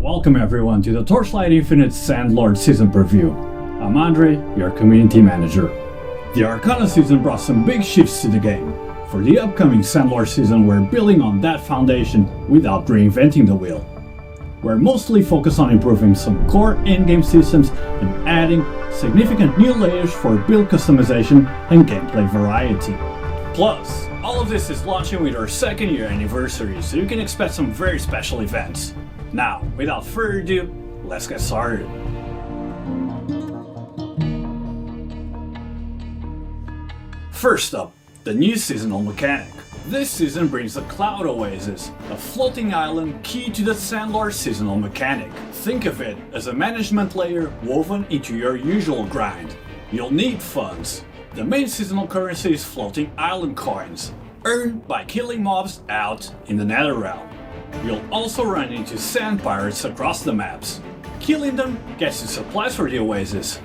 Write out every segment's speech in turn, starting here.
Welcome everyone to the Torchlight Infinite Sandlord season preview. I'm Andre, your community manager. The Arcana season brought some big shifts to the game. For the upcoming Sandlord season, we're building on that foundation without reinventing the wheel. We're mostly focused on improving some core endgame systems and adding significant new layers for build customization and gameplay variety. Plus, all of this is launching with our second year anniversary, so you can expect some very special events. Now, without further ado, let's get started. First up, the new seasonal mechanic. This season brings the Cloud Oasis, a floating island key to the Sandlord seasonal mechanic. Think of it as a management layer woven into your usual grind. You'll need funds. The main seasonal currency is floating island coins, earned by killing mobs out in the Netherrealm. You'll also run into sand pirates across the maps. Killing them gets you supplies for the Oasis.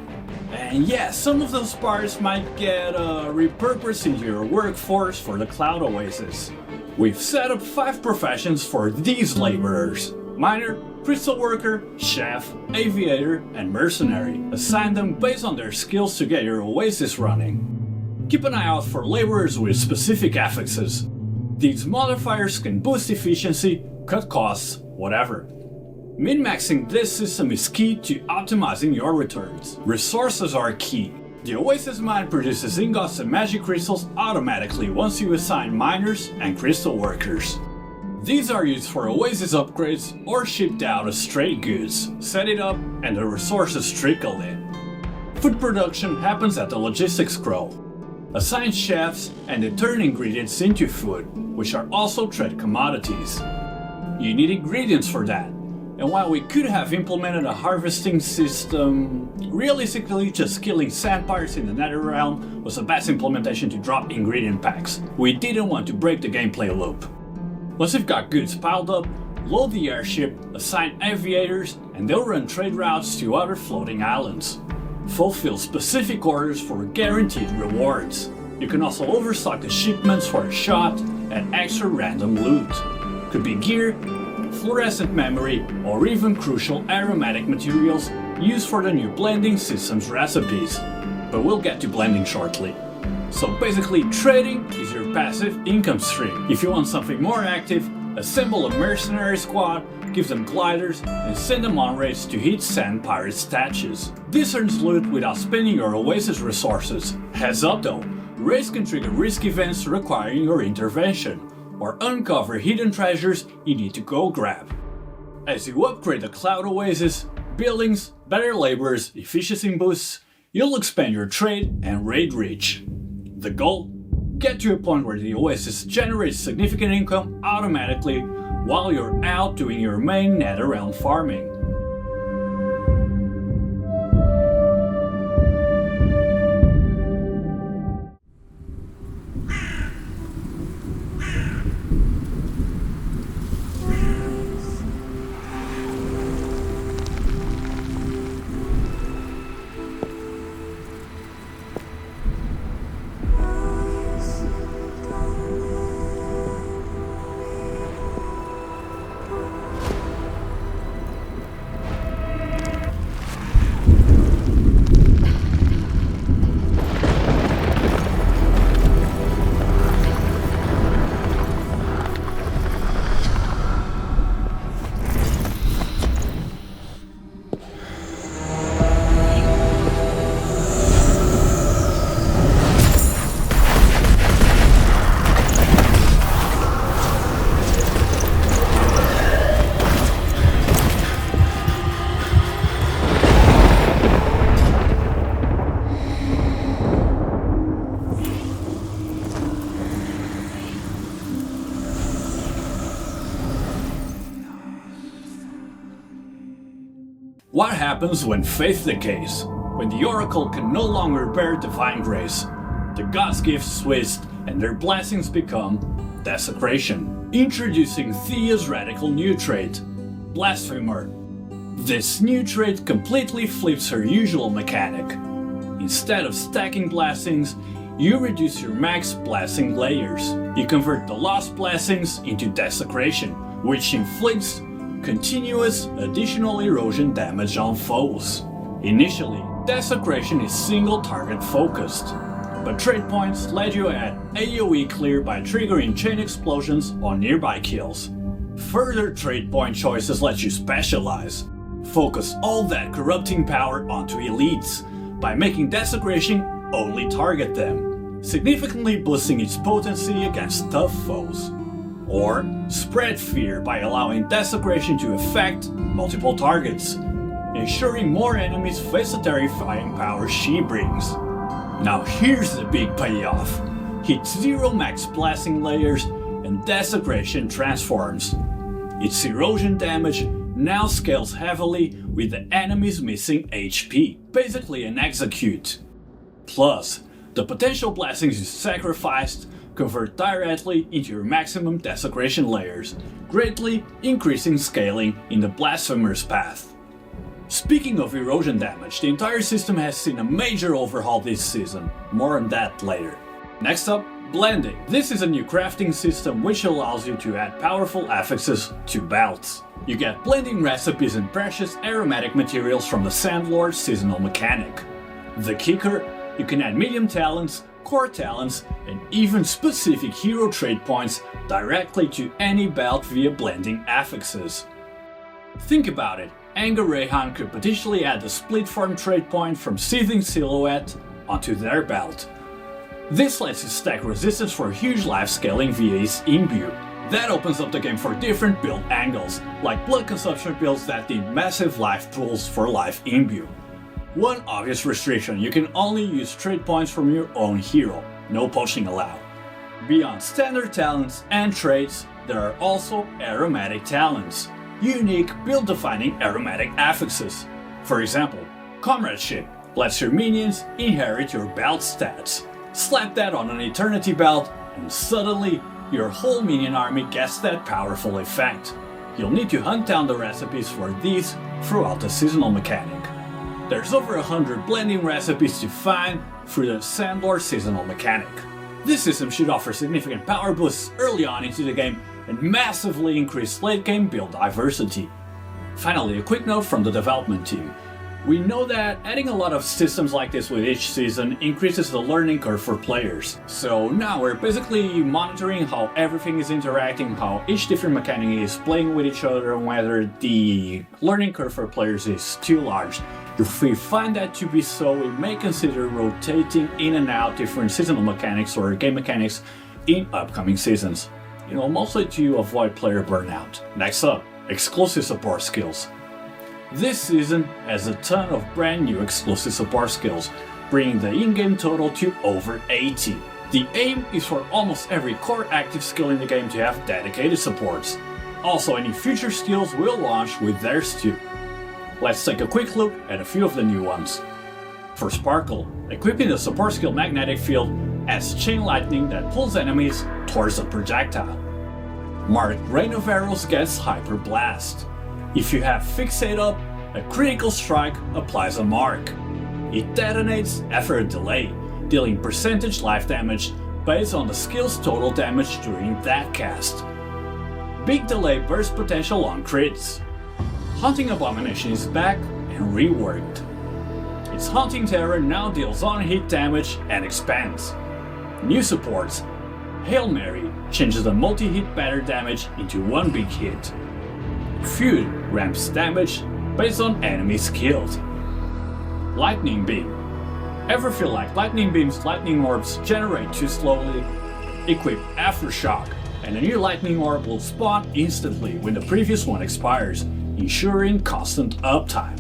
And yeah, some of those pirates might get repurposed into your workforce for the Cloud Oasis. We've set up 5 professions for these laborers: miner, crystal worker, chef, aviator, and mercenary. Assign them based on their skills to get your Oasis running. Keep an eye out for laborers with specific affixes. These modifiers can boost efficiency, cut costs, whatever. Min-maxing this system is key to optimizing your returns. Resources are key. The Oasis mine produces ingots and magic crystals automatically once you assign miners and crystal workers. These are used for Oasis upgrades or shipped out as straight goods. Set it up and the resources trickle in. Food production happens at the logistics scroll. Assign chefs and they turn ingredients into food, which are also trade commodities. You need ingredients for that. And while we could have implemented a harvesting system, realistically just killing sand pirates in the Netherrealm was the best implementation to drop ingredient packs. We didn't want to break the gameplay loop. Once you've got goods piled up, load the airship, assign aviators, and they'll run trade routes to other floating islands. Fulfill specific orders for guaranteed rewards. You can also overstock the shipments for a shot and extra random loot. Could be gear, fluorescent memory, or even crucial aromatic materials used for the new blending system's recipes. But we'll get to blending shortly. So basically, trading is your passive income stream. If you want something more active, assemble a mercenary squad, give them gliders, and send them on raids to hit sand pirate statues. This earns loot without spending your Oasis resources. Heads up though, raids can trigger risk events requiring your intervention, or uncover hidden treasures you need to go grab. As you upgrade the Cloud Oasis, buildings, better laborers, efficiency boosts, you'll expand your trade and raid reach. The goal? Get to a point where the Oasis generates significant income automatically while you're out doing your main Netherrealm farming. What happens when faith decays? When the Oracle can no longer bear divine grace, the gods' gifts twist and their blessings become desecration. Introducing Thea's radical new trait, Blasphemer. This new trait completely flips her usual mechanic. Instead of stacking blessings, you reduce your max blessing layers. You convert the lost blessings into desecration, which inflicts continuous additional erosion damage on foes. Initially, Desecration is single target focused, but trade points let you add AoE clear by triggering chain explosions on nearby kills. Further trade point choices let you specialize. Focus all that corrupting power onto elites by making Desecration only target them, significantly boosting its potency against tough foes. Or spread fear by allowing Desecration to affect multiple targets, ensuring more enemies face the terrifying power she brings. Now here's the big payoff. Hit 0 max blasting layers and Desecration transforms. Its erosion damage now scales heavily with the enemies missing HP, basically an execute. Plus, the potential blessings you sacrificed convert directly into your maximum Desecration layers, greatly increasing scaling in the Blasphemer's path. Speaking of erosion damage, the entire system has seen a major overhaul this season, more on that later. Next up, blending. This is a new crafting system which allows you to add powerful affixes to belts. You get blending recipes and precious aromatic materials from the Sandlord seasonal mechanic. The kicker, you can add medium talents, core talents, and even specific hero trait points directly to any belt via blending affixes. Think about it, Anger Rehan could potentially add the split form trait point from Seething Silhouette onto their belt. This lets you stack resistance for huge life scaling via his Imbue. That opens up the game for different build angles, like blood consumption builds that need massive life pools for life Imbue. One obvious restriction, you can only use trait points from your own hero, no poaching allowed. Beyond standard talents and traits, there are also aromatic talents, unique build-defining aromatic affixes. For example, Comradeship lets your minions inherit your belt stats. Slap that on an Eternity belt, and suddenly your whole minion army gets that powerful effect. You'll need to hunt down the recipes for these throughout the seasonal mechanic. There's over 100 blending recipes to find through the Sandlord seasonal mechanic. This system should offer significant power boosts early on into the game and massively increase late game build diversity. Finally, a quick note from the development team. We know that adding a lot of systems like this with each season increases the learning curve for players. So now we're basically monitoring how everything is interacting, how each different mechanic is playing with each other, and whether the learning curve for players is too large. If we find that to be so, we may consider rotating in and out different seasonal mechanics or game mechanics in upcoming seasons. Mostly to avoid player burnout. Next up, exclusive support skills. This season has a ton of brand new exclusive support skills, bringing the in-game total to over 80. The aim is for almost every core active skill in the game to have dedicated supports. Also, any future skills will launch with theirs too. Let's take a quick look at a few of the new ones. For Sparkle, equipping the support skill Magnetic Field adds chain lightning that pulls enemies towards the projectile. Marked Rain of Arrows gets Hyper Blast. If you have Fixate up, a critical strike applies a mark. It detonates after a delay, dealing percentage life damage based on the skill's total damage during that cast. Big delay burst potential on crits. Hunting Abomination is back and reworked. Its Haunting Terror now deals on-hit damage and expands. New supports. Hail Mary changes the multi-hit batter damage into one big hit. Feud ramps damage based on enemies killed. Lightning Beam. Ever feel like Lightning Beam's lightning orbs generate too slowly? Equip Aftershock, and a new lightning orb will spawn instantly when the previous one expires, ensuring constant uptime.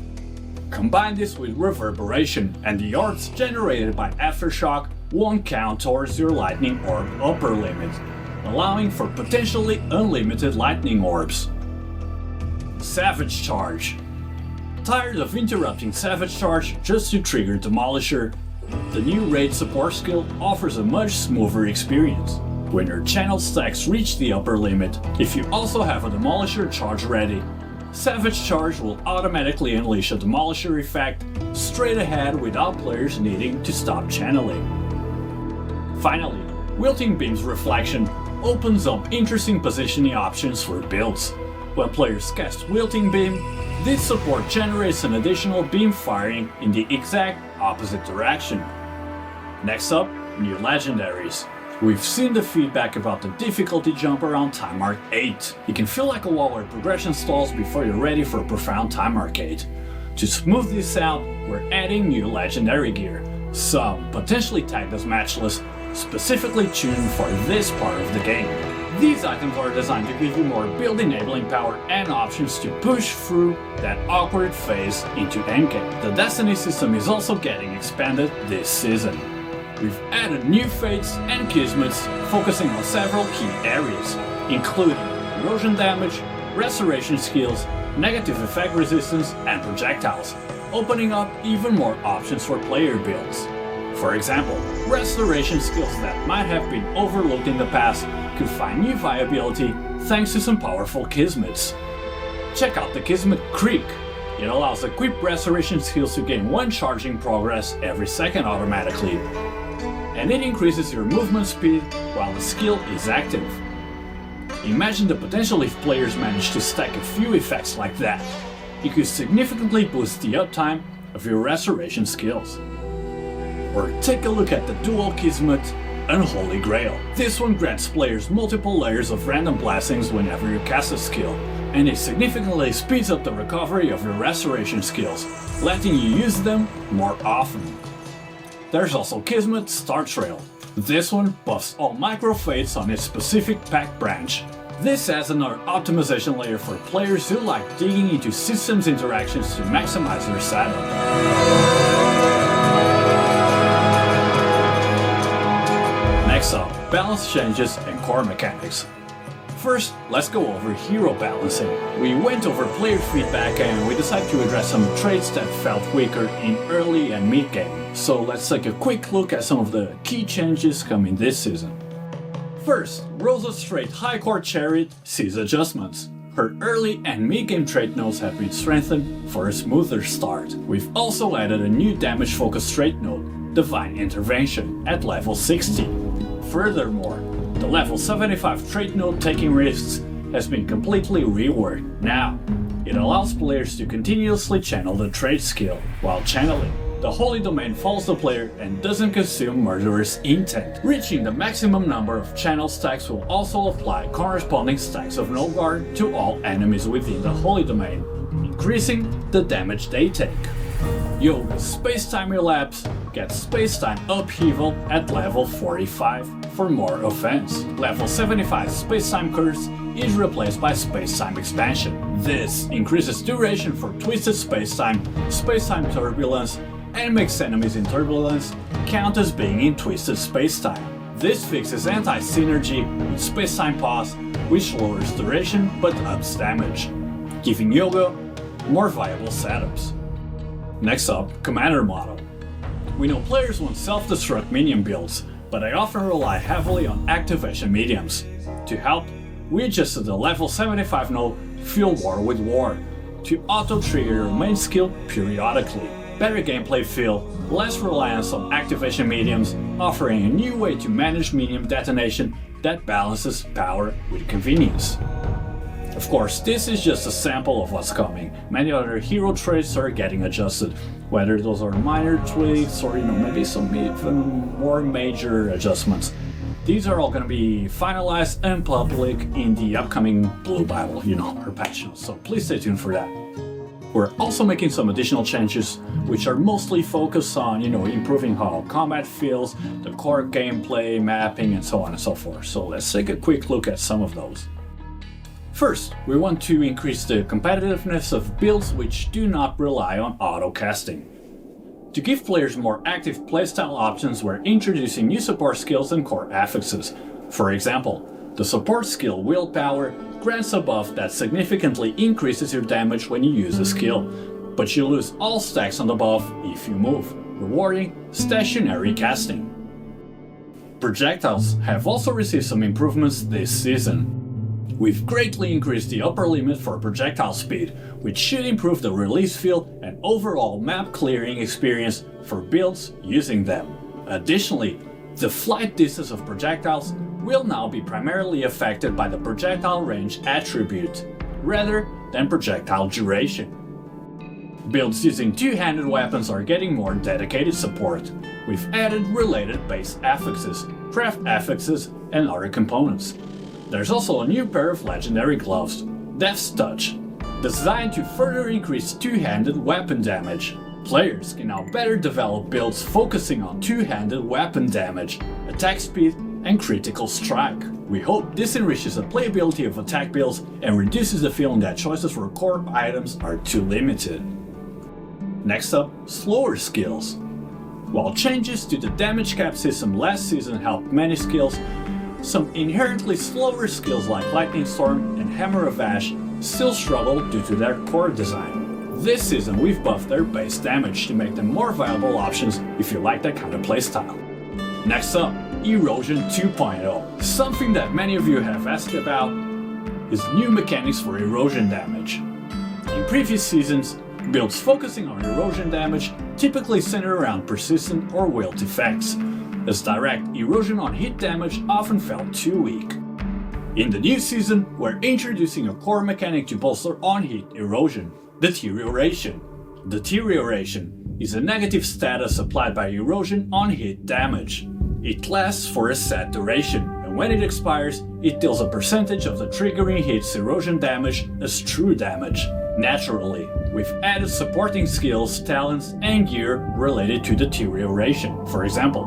Combine this with Reverberation, and the orbs generated by Aftershock won't count towards your lightning orb upper limit, allowing for potentially unlimited lightning orbs. Savage Charge. Tired of interrupting Savage Charge just to trigger Demolisher? The new raid support skill offers a much smoother experience. When your channel stacks reach the upper limit, if you also have a Demolisher charge ready, Savage Charge will automatically unleash a Demolisher effect straight ahead without players needing to stop channeling. Finally, Wilting Beam's Reflection opens up interesting positioning options for builds. When players cast Wilting Beam, this support generates an additional beam firing in the exact opposite direction. Next up, new legendaries. We've seen the feedback about the difficulty jump around Time Arc 8. It can feel like a wall where progression stalls before you're ready for a profound Time Arcade. To smooth this out, we're adding new legendary gear, some potentially tagged as matchless, specifically tuned for this part of the game. These items are designed to give you more build enabling power and options to push through that awkward phase into endgame. The Destiny system is also getting expanded this season. We've added new fates and kismets focusing on several key areas, including erosion damage, restoration skills, negative effect resistance, and projectiles, opening up even more options for player builds. For example, restoration skills that might have been overlooked in the past could find new viability thanks to some powerful kismets. Check out the Kismet Creek. It allows equipped restoration skills to gain 1 charging progress every second automatically, and it increases your movement speed while the skill is active. Imagine the potential if players manage to stack a few effects like that. It could significantly boost the uptime of your restoration skills. Or take a look at the dual Kismet Unholy Grail. This one grants players multiple layers of random blessings whenever you cast a skill, and it significantly speeds up the recovery of your restoration skills, letting you use them more often. There's also Kismet Star Trail. This one buffs all micro fates on its specific pack branch. This adds another optimization layer for players who like digging into systems interactions to maximize their setup. Next up, balance changes and core mechanics. First, let's go over hero balancing. We went over player feedback and we decided to address some traits that felt weaker in early and mid game. So let's take a quick look at some of the key changes coming this season. First, Rosa's trait High Court Chariot sees adjustments. Her early and mid game trait nodes have been strengthened for a smoother start. We've also added a new damage focused trait node, Divine Intervention, at level 60. Furthermore, the level 75 trait node Taking Risks has been completely reworked. Now, it allows players to continuously channel the trait skill. While channeling, the Holy Domain follows the player and doesn't consume Murderous Intent. Reaching the maximum number of channel stacks will also apply corresponding stacks of No Guard to all enemies within the Holy Domain, increasing the damage they take. Yoga's Space-Time Relapse gets Space-Time Upheaval at level 45 for more offense. Level 75 Space-Time Curse is replaced by Space-Time Expansion. This increases duration for Twisted Space-Time, Space-Time Turbulence, and makes enemies in Turbulence count as being in Twisted Space-Time. This fixes anti-synergy with Space-Time Pause, which lowers duration but ups damage, giving Yoga more viable setups. Next up, Commander Model. We know players want self-destruct minion builds, but they often rely heavily on activation mediums. To help, we adjusted the level 75 node Fuel War with War to auto-trigger your main skill periodically. Better gameplay feel, less reliance on activation mediums, offering a new way to manage minion detonation that balances power with convenience. Of course, this is just a sample of what's coming. Many other hero traits are getting adjusted, whether those are minor tweaks or maybe some even more major adjustments. These are all going to be finalized and public in the upcoming Blue Bible, our patch notes, so please stay tuned for that. We're also making some additional changes, which are mostly focused on, improving how combat feels, the core gameplay, mapping, and so on and so forth. So let's take a quick look at some of those. First, we want to increase the competitiveness of builds which do not rely on auto-casting. To give players more active playstyle options, we're introducing new support skills and core affixes. For example, the support skill Willpower grants a buff that significantly increases your damage when you use a skill, but you lose all stacks on the buff if you move, rewarding stationary casting. Projectiles have also received some improvements this season. We've greatly increased the upper limit for projectile speed, which should improve the release feel and overall map clearing experience for builds using them. Additionally, the flight distance of projectiles will now be primarily affected by the projectile range attribute. rather than projectile duration. Builds using two-handed weapons are getting more dedicated support. We've added related base affixes, craft affixes, and other components. There's also a new pair of legendary gloves, Death's Touch, designed to further increase two-handed weapon damage. Players can now better develop builds focusing on two-handed weapon damage, attack speed, and critical strike. We hope this enriches the playability of attack builds and reduces the feeling that choices for core items are too limited. Next up, slower skills. While changes to the damage cap system last season helped many skills, some inherently slower skills like Lightning Storm and Hammer of Ash still struggle due to their core design. This season we've buffed their base damage to make them more viable options if you like that kind of playstyle. Next up, Erosion 2.0. Something that many of you have asked about is new mechanics for erosion damage. In previous seasons, builds focusing on erosion damage typically center around persistent or wield effects, as direct erosion on hit damage often felt too weak. In the new season, we're introducing a core mechanic to bolster on-hit erosion, Deterioration. Deterioration is a negative status applied by erosion on hit damage. It lasts for a set duration, and when it expires, it deals a percentage of the triggering hit's erosion damage as true damage. Naturally, we've added supporting skills, talents, and gear related to deterioration. For example,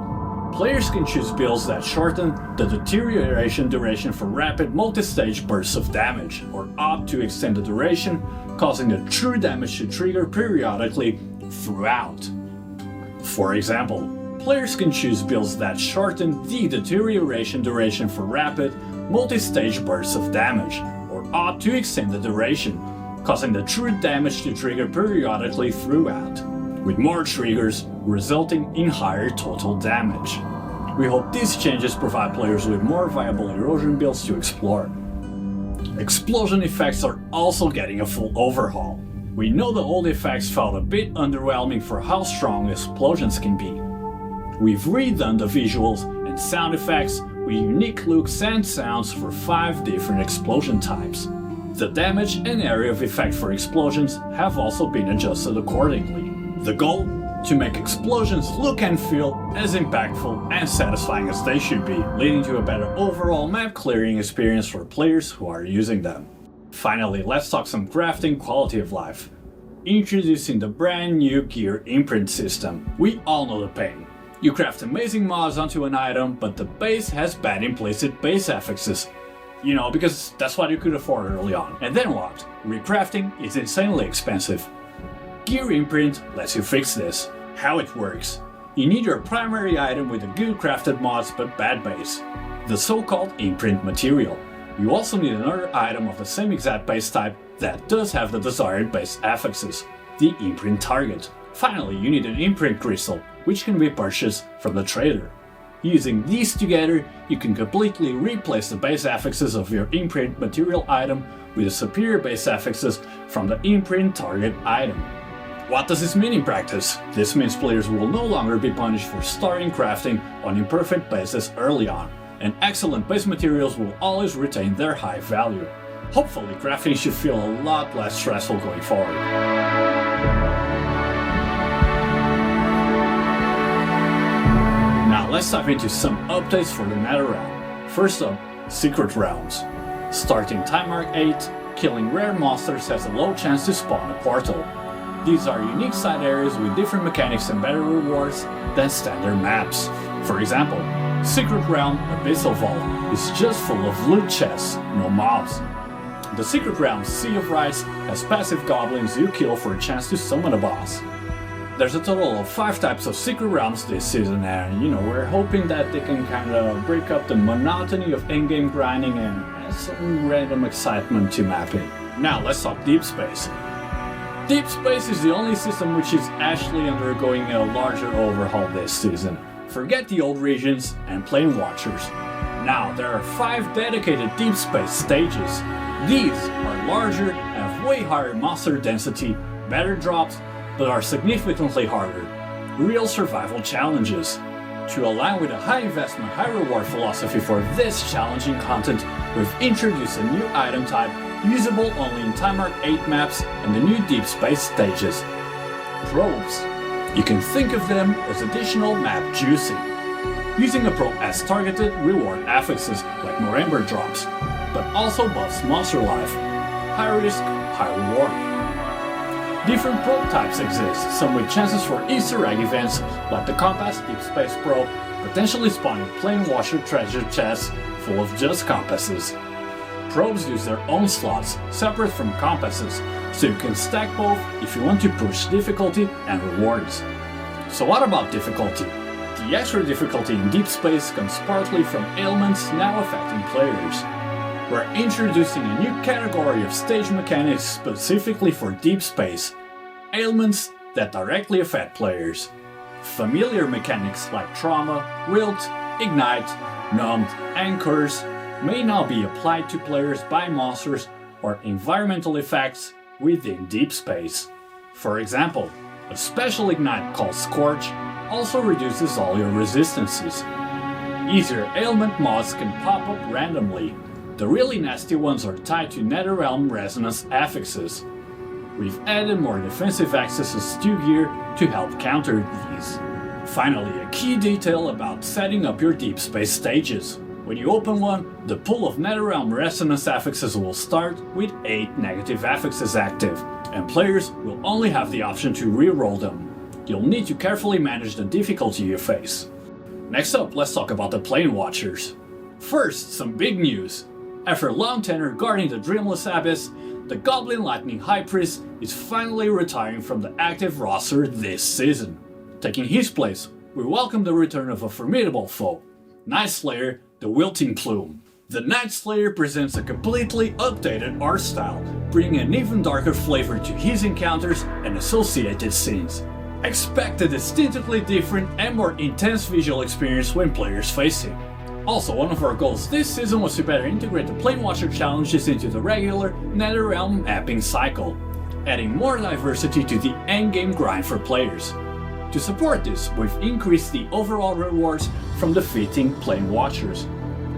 players can choose builds that shorten the deterioration duration for rapid multi-stage bursts of damage, or opt to extend the duration, causing the true damage to trigger periodically throughout. For example, players can choose builds that shorten the deterioration duration for rapid, multi-stage bursts of damage, or opt to extend the duration, causing the true damage to trigger periodically throughout, with more triggers resulting in higher total damage. We hope these changes provide players with more viable erosion builds to explore. Explosion effects are also getting a full overhaul. We know the old effects felt a bit underwhelming for how strong explosions can be. We've redone the visuals and sound effects with unique looks and sounds for 5 different explosion types. The damage and area of effect for explosions have also been adjusted accordingly. The goal? To make explosions look and feel as impactful and satisfying as they should be, leading to a better overall map clearing experience for players who are using them. Finally, let's talk some crafting quality of life. Introducing the brand new gear imprint system. We all know the pain. You craft amazing mods onto an item, but the base has bad implicit base affixes. You know, because that's what you could afford early on. And then what? Recrafting is insanely expensive. Gear Imprint lets you fix this. How it works. You need your primary item with a good crafted mods but bad base, the so-called imprint material. You also need another item of the same exact base type that does have the desired base affixes, the imprint target. Finally, you need an imprint crystal, which can be purchased from the trader. Using these together, you can completely replace the base affixes of your imprint material item with the superior base affixes from the imprint target item. What does this mean in practice? This means players will no longer be punished for starting crafting on imperfect bases early on, and excellent base materials will always retain their high value. Hopefully, crafting should feel a lot less stressful going forward. Now let's dive into some updates for the Nether Realm. First up, Secret Realms. Starting Time Mark 8, killing rare monsters has a low chance to spawn a portal. These are unique side areas with different mechanics and better rewards than standard maps. For example, Secret Realm Abyssal Vault is just full of loot chests, no mobs. The Secret Realm Sea of Rites has passive goblins you kill for a chance to summon a boss. There's a total of 5 types of Secret Realms this season, and we're hoping that they can kind of break up the monotony of endgame grinding and add some random excitement to mapping. Now let's talk Deep Space. Deep Space is the only system which is actually undergoing a larger overhaul this season. Forget the old regions and Plane Watchers. Now there are 5 dedicated Deep Space stages. These are larger, have way higher monster density, better drops, but are significantly harder. Real survival challenges. To align with a high investment, high reward philosophy for this challenging content, we've introduced a new item type, usable only in Time Arc 8 maps and the new Deep Space stages. Probes. You can think of them as additional map juicing. Using a probe as targeted reward affixes like November drops, but also buffs monster life. High risk, high reward. Different probe types exist, some with chances for Easter egg events like the Compass Deep Space probe, potentially spawning Plane Washer treasure chests full of just compasses. Probes use their own slots, separate from compasses, so you can stack both if you want to push difficulty and rewards. So what about difficulty? The extra difficulty in Deep Space comes partly from ailments now affecting players. We're introducing a new category of stage mechanics specifically for Deep Space, ailments that directly affect players. Familiar mechanics like Trauma, Wilt, Ignite, Numbed, and Curse may now be applied to players by monsters or environmental effects within Deep Space. For example, a special Ignite called Scorch also reduces all your resistances. Easier ailment mods can pop up randomly. The really nasty ones are tied to Netherrealm resonance affixes. We've added more defensive accesses to gear to help counter these. Finally, a key detail about setting up your Deep Space stages. When you open one, the pool of Netherrealm resonance affixes will start with 8 negative affixes active, and players will only have the option to reroll them. You'll need to carefully manage the difficulty you face. Next up, let's talk about the Plane Watchers. First, some big news. After a long tenure guarding the Dreamless Abyss, the Goblin Lightning High Priest is finally retiring from the active roster this season. Taking his place, we welcome the return of a formidable foe, Night Slayer, the Wilting Plume. The Night Slayer presents a completely updated art style, bringing an even darker flavor to his encounters and associated scenes. Expect a distinctly different and more intense visual experience when players face him. Also, one of our goals this season was to better integrate the Plane Watcher challenges into the regular Netherrealm mapping cycle, adding more diversity to the endgame grind for players. To support this, we've increased the overall rewards from defeating Plane Watchers.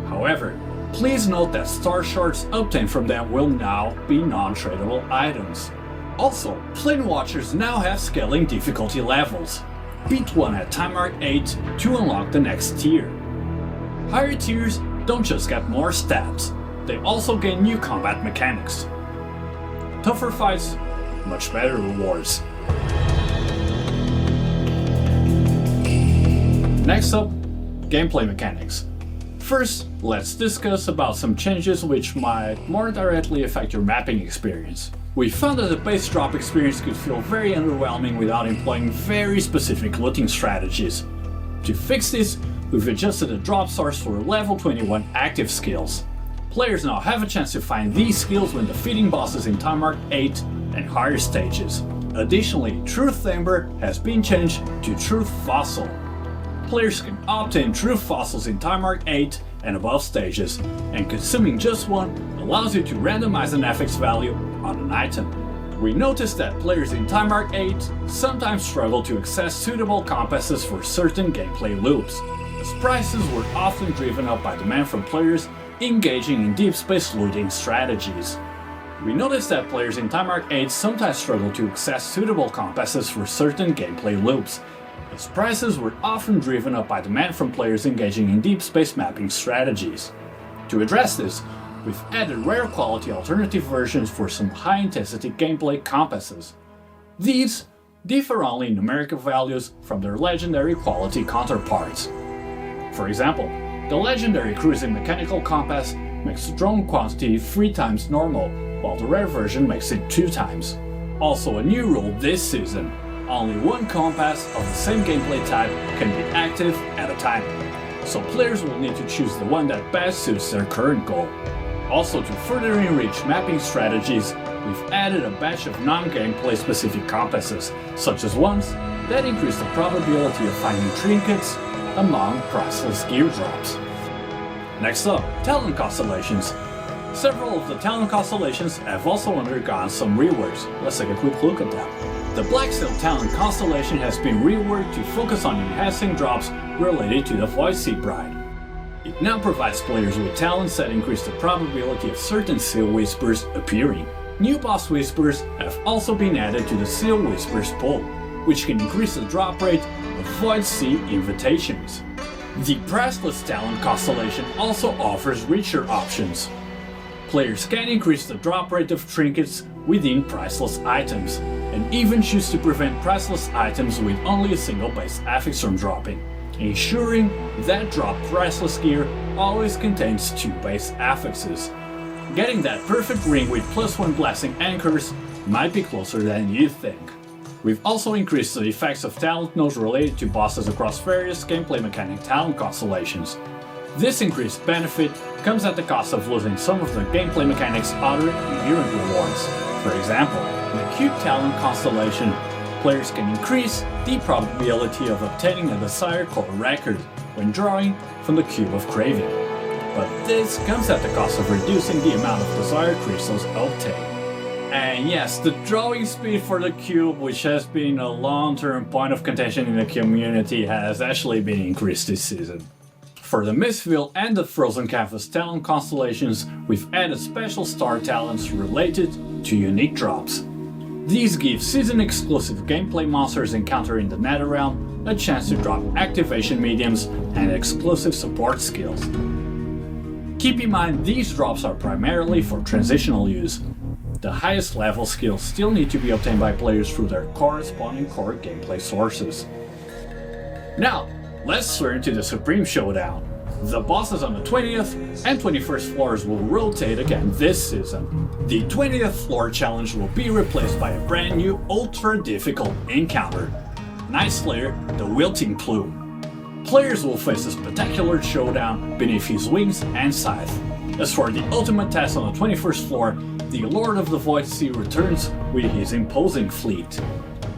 However, please note that star shards obtained from them will now be non-tradable items. Also, Plane Watchers now have scaling difficulty levels. Beat one at Time Arc 8 to unlock the next tier. Higher tiers don't just get more stats, they also gain new combat mechanics. Tougher fights, much better rewards. Next up, gameplay mechanics. First, let's discuss about some changes which might more directly affect your mapping experience. We found that the base drop experience could feel very underwhelming without employing very specific looting strategies. To fix this, we've adjusted the drop source for level 21 active skills. Players now have a chance to find these skills when defeating bosses in Time Arc 8 and higher stages. Additionally, Truth Ember has been changed to Truth Fossil. Players can obtain Truth Fossils in Time Arc 8 and above stages, and consuming just one allows you to randomize an affix value on an item. We noticed that players in Time Arc 8 sometimes struggle to access suitable compasses for certain gameplay loops, as prices were often driven up by demand from players engaging in Deep Space looting strategies. We noticed that players in Time Arc 8 sometimes struggle to access suitable compasses for certain gameplay loops, as prices were often driven up by demand from players engaging in Deep Space mapping strategies. To address this, we've added rare quality alternative versions for some high intensity gameplay compasses. These differ only in numerical values from their legendary quality counterparts. For example, the legendary cruising mechanical compass makes drone quantity 3 times normal, while the rare version makes it 2 times. Also a new rule this season, only one compass of the same gameplay type can be active at a time, so players will need to choose the one that best suits their current goal. Also, to further enrich mapping strategies, we've added a batch of non-gameplay specific compasses, such as ones that increase the probability of finding trinkets among priceless gear drops. Next up, talent constellations. Several of the talent constellations have also undergone some reworks. Let's take a quick look at them. The Black Sail talent constellation has been reworked to focus on enhancing drops related to the Void Sea Bride. It now provides players with talents that increase the probability of certain Seal Whispers appearing. New boss whispers have also been added to the Seal Whispers pool, which can increase the drop rate of Void Sea invitations. The Priceless Talent Constellation also offers richer options. Players can increase the drop rate of trinkets within priceless items, and even choose to prevent priceless items with only a single base affix from dropping, ensuring that dropped priceless gear always contains 2 base affixes. Getting that perfect ring with +1 blessing anchors might be closer than you think. We've also increased the effects of talent nodes related to bosses across various gameplay mechanic talent constellations. This increased benefit comes at the cost of losing some of the gameplay mechanics' other inherent rewards. For example, in the Cube Talent constellation, players can increase the probability of obtaining a desired core record when drawing from the Cube of Craving. But this comes at the cost of reducing the amount of desired crystals obtained. And yes, the drawing speed for the cube, which has been a long-term point of contention in the community, has actually been increased this season. For the Mistville and the Frozen Canvas talent constellations, we've added special star talents related to unique drops. These give season-exclusive gameplay monsters encountered in the Netherrealm a chance to drop activation mediums and exclusive support skills. Keep in mind, these drops are primarily for transitional use. The highest level skills still need to be obtained by players through their corresponding core gameplay sources. Now, let's turn to the Supreme Showdown. The bosses on the 20th and 21st floors will rotate again this season. The 20th floor challenge will be replaced by a brand new ultra difficult encounter, Night Slayer the Wilting Plume. Players will face a spectacular showdown beneath his wings and scythe. As for the ultimate test on the 21st floor, the Lord of the Void Sea returns with his imposing fleet.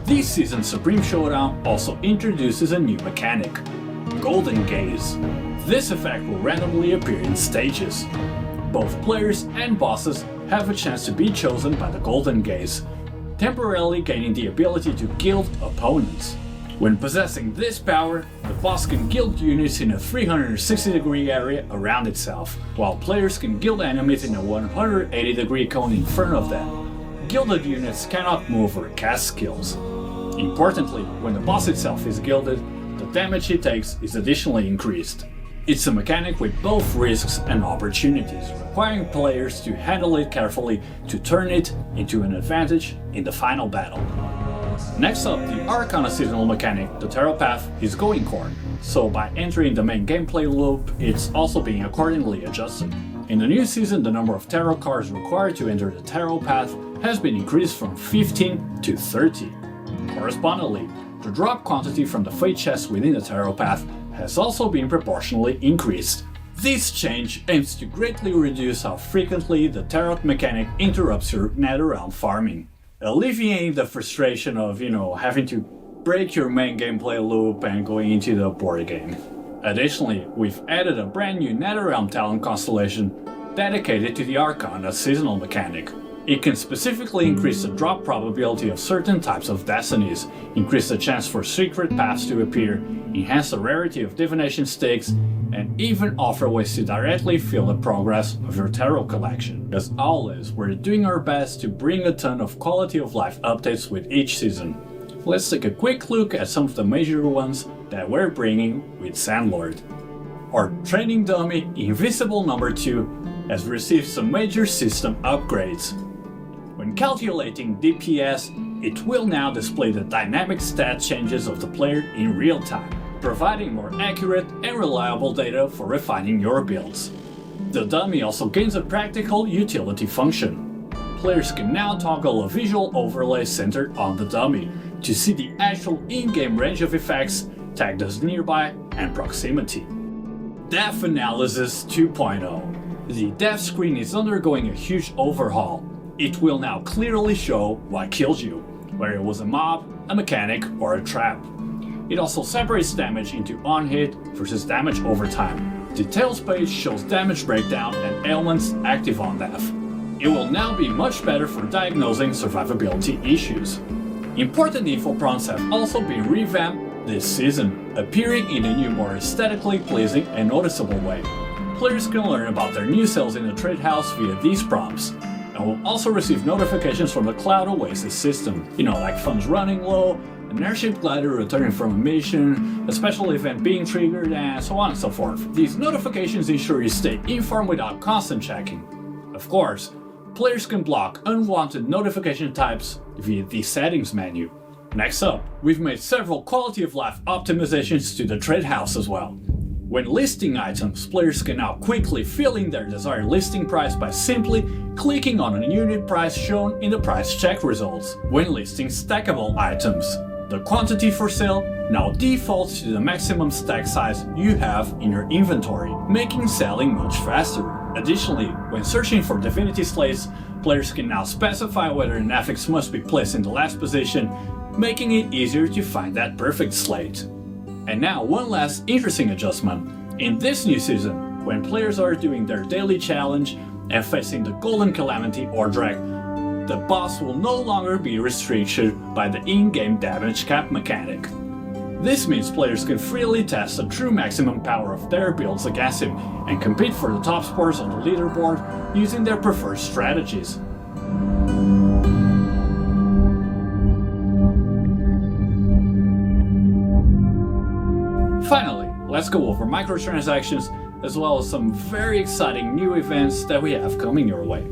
This season's Supreme Showdown also introduces a new mechanic, Golden Gaze. This effect will randomly appear in stages. Both players and bosses have a chance to be chosen by the Golden Gaze, temporarily gaining the ability to gild opponents. When possessing this power, the boss can gild units in a 360-degree area around itself, while players can gild enemies in a 180-degree cone in front of them. Gilded units cannot move or cast skills. Importantly, when the boss itself is gilded, the damage he takes is additionally increased. It's a mechanic with both risks and opportunities, requiring players to handle it carefully to turn it into an advantage in the final battle. Next up, the Arcana seasonal mechanic, the Tarot Path, is going core, so by entering the main gameplay loop, it's also being accordingly adjusted. In the new season, the number of tarot cards required to enter the Tarot Path has been increased from 15 to 30. Correspondingly, the drop quantity from the Fate chest within the Tarot Path has also been proportionally increased. This change aims to greatly reduce how frequently the Tarot mechanic interrupts your Netherrealm farming, alleviating the frustration of, having to break your main gameplay loop and going into the board game. Additionally, we've added a brand new Netherrealm talent constellation dedicated to the Arcana seasonal mechanic. It can specifically increase the drop probability of certain types of destinies, increase the chance for secret paths to appear, enhance the rarity of divination stakes, and even offer ways to directly feel the progress of your tarot collection. As always, we're doing our best to bring a ton of quality of life updates with each season. Let's take a quick look at some of the major ones that we're bringing with Sandlord. Our training dummy, Invisible No. 2, has received some major system upgrades. When calculating DPS, it will now display the dynamic stat changes of the player in real time, providing more accurate and reliable data for refining your builds. The dummy also gains a practical utility function. Players can now toggle a visual overlay centered on the dummy to see the actual in-game range of effects tagged as nearby and proximity. Depth Analysis 2.0. The depth screen is undergoing a huge overhaul. It will now clearly show what killed you, whether it was a mob, a mechanic, or a trap. It also separates damage into on-hit versus damage over time. Details page shows damage breakdown and ailments active on death. It will now be much better for diagnosing survivability issues. Important info prompts have also been revamped this season, appearing in a new, more aesthetically pleasing and noticeable way. Players can learn about their new cells in the trade house via these prompts, and will also receive notifications from the Cloud Oasis system, like funds running low, an airship glider returning from a mission, a special event being triggered, and so on and so forth. These notifications ensure you stay informed without constant checking. Of course, players can block unwanted notification types via the settings menu. Next up, we've made several quality of life optimizations to the trade house as well. When listing items, players can now quickly fill in their desired listing price by simply clicking on a unit price shown in the price check results. When listing stackable items, the quantity for sale now defaults to the maximum stack size you have in your inventory, making selling much faster. Additionally, when searching for divinity slates, players can now specify whether an affix must be placed in the last position, making it easier to find that perfect slate. And now one last interesting adjustment. In this new season, when players are doing their daily challenge and facing the Golden Calamity Ordrak, the boss will no longer be restricted by the in-game damage cap mechanic. This means players can freely test the true maximum power of their builds against him and compete for the top spots on the leaderboard using their preferred strategies. Finally, let's go over microtransactions as well as some very exciting new events that we have coming your way.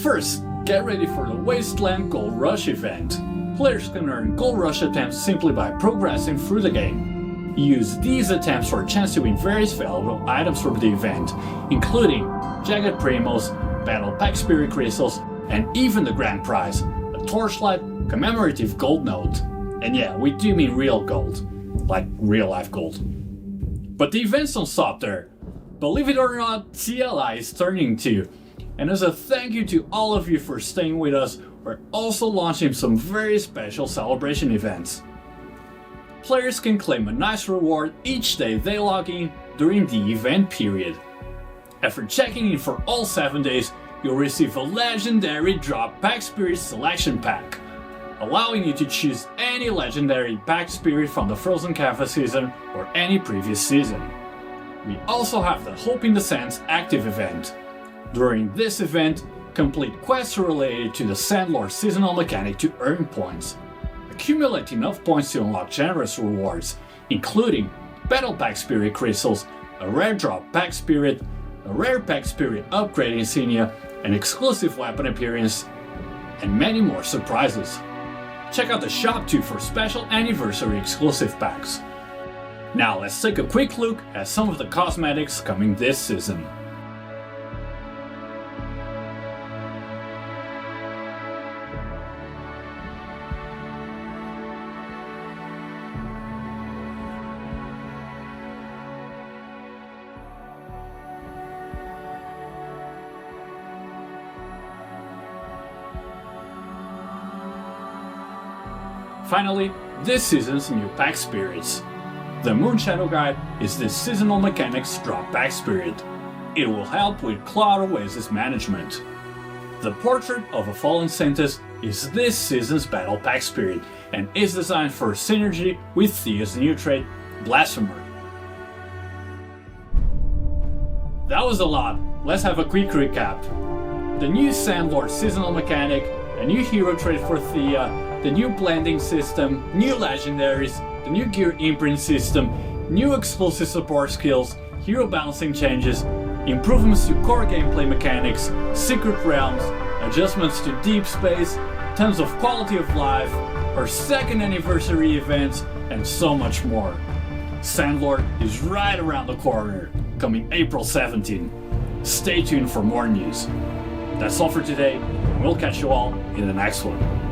First, get ready for the Wasteland Gold Rush event. Players can earn Gold Rush attempts simply by progressing through the game. Use these attempts for a chance to win various valuable items from the event, including Jagged Primos, Battle Pack Spirit Crystals, and even the grand prize, a Torchlight commemorative gold note. And yeah, we do mean real gold, like real life gold. But the events don't stop there. Believe it or not, CLI is turning 2. And as a thank you to all of you for staying with us, we're also launching some very special celebration events. Players can claim a nice reward each day they log in during the event period. After checking in for all 7 days, you'll receive a legendary drop Pack Spirit selection pack, allowing you to choose any legendary Pack Spirit from the Frozen Canvas season or any previous season. We also have the Hope in the Sands active event. During this event, complete quests related to the Sandlord seasonal mechanic to earn points. Accumulate enough points to unlock generous rewards, including Battle Pack Spirit Crystals, a rare drop Pack Spirit, a rare Pack Spirit upgrade insignia, an exclusive weapon appearance, and many more surprises. Check out the shop too for special anniversary exclusive packs. Now let's take a quick look at some of the cosmetics coming this season. Finally, this season's new Pack Spirits. The Moonshadow Guide is this seasonal mechanics drop Pack Spirit. It will help with Cloud Oasis management. The Portrait of a Fallen Saintess is this season's Battle Pack Spirit and is designed for synergy with Thea's new trait, Blasphemer. That was a lot, let's have a quick recap. The new Sandlord seasonal mechanic, a new hero trait for Thea, the new blending system, new legendaries, the new gear imprint system, new exclusive support skills, hero balancing changes, improvements to core gameplay mechanics, secret realms, adjustments to deep space, tons of quality of life, our second anniversary events, and so much more. Sandlord is right around the corner, coming April 17. Stay tuned for more news. That's all for today, and we'll catch you all in the next one.